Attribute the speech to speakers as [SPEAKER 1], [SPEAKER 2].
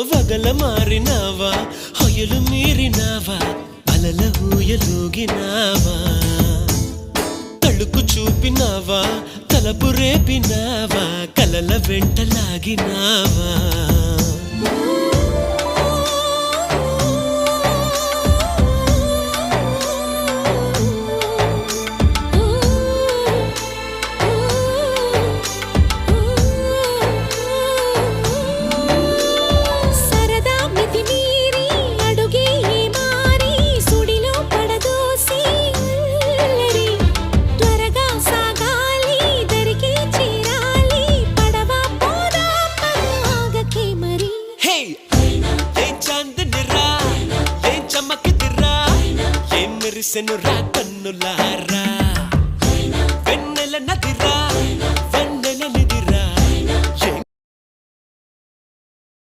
[SPEAKER 1] వగల మారినావా హొయలు మీరినావా అలల ఊయలూగినావా తళుకు చూపినావా తలపు రేపినావా కలల వెంటలాగినావా మెరిసెను రా కన్నులా